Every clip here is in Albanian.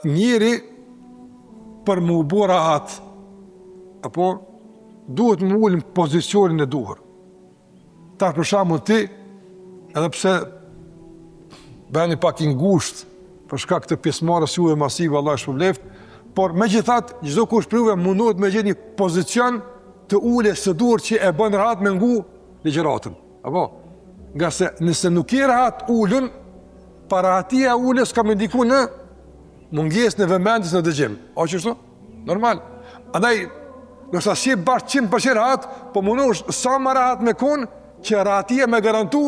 njëri për më u rahat, apo duhet më ullë në pozicionin e duhur. Ta për shembull ti, edhe pse bëni pak i ngushtë, për shkak të pjesëmarrjes juaj masive, Allah shpëleft, por megjithatë çdo kush prej juve mundohet me gjetë një pozicion të ulës së duhur që e bën rahat me ngu ligjëratën. Apo, nga se nëse nuk je rahat ulën, parahatia e ulës ka më ndiku në mungesën e vëmendjes në dëgjim. A që ashtu? Normal. Andaj, nëse si bash 100% rahat, po mundosh sa më rahat me kon që rahatia me garantu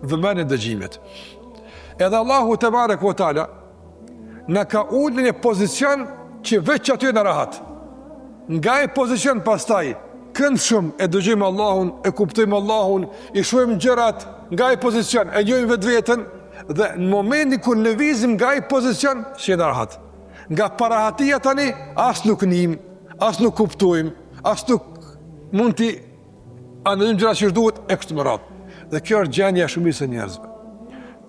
vëmendjen e dëgjimit. Edhe Allahu te barek ve taala na ka ullë në një pozicion që veç aty në rahat. Nga e pozicion pastaj këndshëm e dëgjojmë Allahun, e kuptojmë Allahun, i shohim gjërat nga e pozicion, e njohim vetveten dhe në momentin kur lëvizim nga e pozicion, shena rahat. Nga parahatia tani as nuk nim, as nuk kuptojmë, as nuk mund t'i analizojmë gjërat që duhet e kështu me radhë. Dhe kjo është gjendja e shumicës së njerëzve.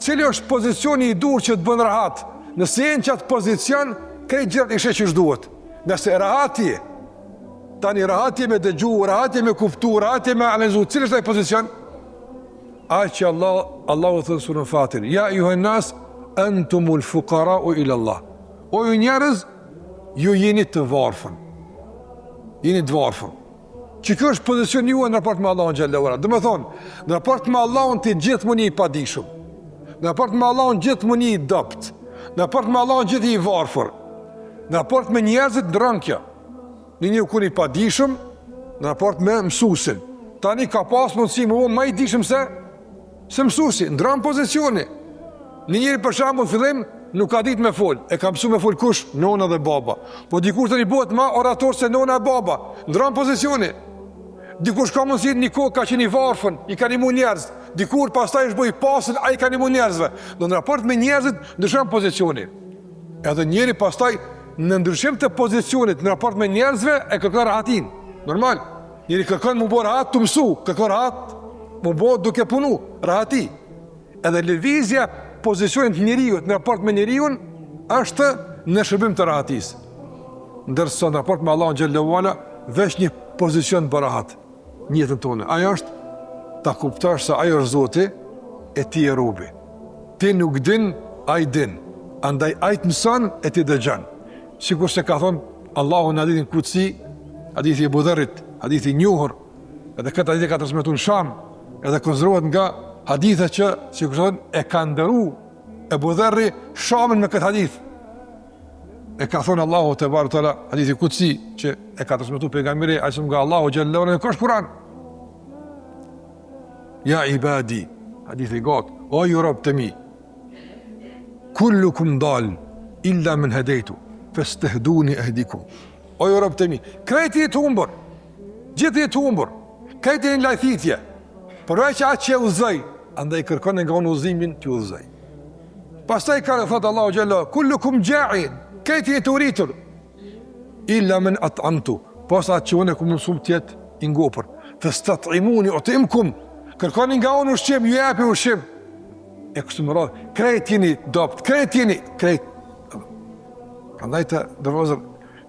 Cili është pozicioni i dur që të bën rahat? Nëse jenë qatë pozicion, krejt gjërat ishe që shduhet. Nëse rahati, tani rahati me dëgju, rahati me kuptu, rahati me analizu, cilë është taj pozicion? Ai që Allah u thënë surën Fatir, ja juhen nas, entumul fukarau ila Allah. O ju njerëz, ju jeni të varfën. Jeni të varfën. Që kjo është pozicion ju në raport me Allahun xhallahu ala. Dhe me thonë, në raport me Allahun ti gjithmonë i padishëm. Në raport me Allahun gjithmonë i dopt. Në raport me Allahun gjithë i varfër. Në raport me njerëzit ndron kjo. Një kur i padishëm, në raport me mësuesin. Tani ka pas mundësi më vonë më i dishëm se mësuesi, ndron pozicioni. Njëri për shembull fillim nuk ka ditë me fol, e ka mësuar me fol kush? Nona dhe baba. Po dikush tani bëhet më orator se nona e baba, ndron pozicioni. Dikush ka mundësi një kohë ka qenë i varfën, i ka nimu njerëz. Dikur pastaj është bëj pasën, ai ka nimu njerëzve. Do në raport me njerëzit ndryshon pozicioni. Edhe njëri pastaj në ndryshim të pozicionit në raport me njerëzve e kërkon rahatin. Normal. Njëri kërkon më bë rahat të mësu, kërkon rahat më bë duke punu, rahati. Edhe lëvizja pozicionit njeriu në raport me njeriu është në shërbim të rahatisë. Ndërsa në raport me Allahun xhallahu ala veç një pozicion për rahat në jetën tonë. Ajo është ta kuptosh se ajo është Zoti e ti e robi. Ti nuk din, ai din. Andaj ai të mëson e ti dëgjon. Sikur se ka thonë Allahu në hadithin Kutsi, hadithi e Abu Dharrit, hadithi i njohur, edhe këtë hadith ka transmetuar në Sham, edhe konsiderohet nga hadithe që sikur se thonë e ka ndëru Abu Dharri Shamin me këtë hadith. E ka thonë Allahu te bartala hadithi Kutsi që e ka transmetuar pejgamberi asum nga Allahu xhallahu ala në Kur'an. Ja ibadi, hadithi got, o ju rob të mi, kullukum dal, illa men hedejtu, festehduni ehdikum. O ju rob të mi, krejti të humbur, gjithi të humbur, krejti në lajthitje, përveç atë që e uzëj, andaj kërkon nga unë uzimin të uzëj. Pastaj ka thotë Allahu xhallahu, kullukum ja'in, krejti të uritur, illa men at'amtu, posa atë që unë e kumë mësum tjetë ingopër, festat'imuni utimkum, kërkoni nga unë ushqim, ju japi ushqim. E kështu më radhë, krejt jeni dopt, krejt jeni, krejt. Andaj të dërvozër,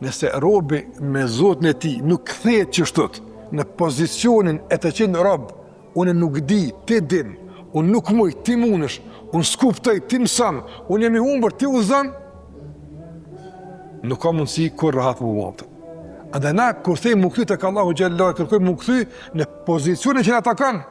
nëse robi me Zotin e ti nuk kthehet qështët në pozicionin e të qenë rob, unë nuk di, ti din, unë nuk muj, ti munësh, unë skuptoj, ti mësan, unë jemi humbër, ti uzan, nuk ka mundësi kur rahat më uatë. Andaj na, kur thejmë më këthy të ka Allahu xhallahu, kërkojmë më këthy në pozicionin që na ta kanë.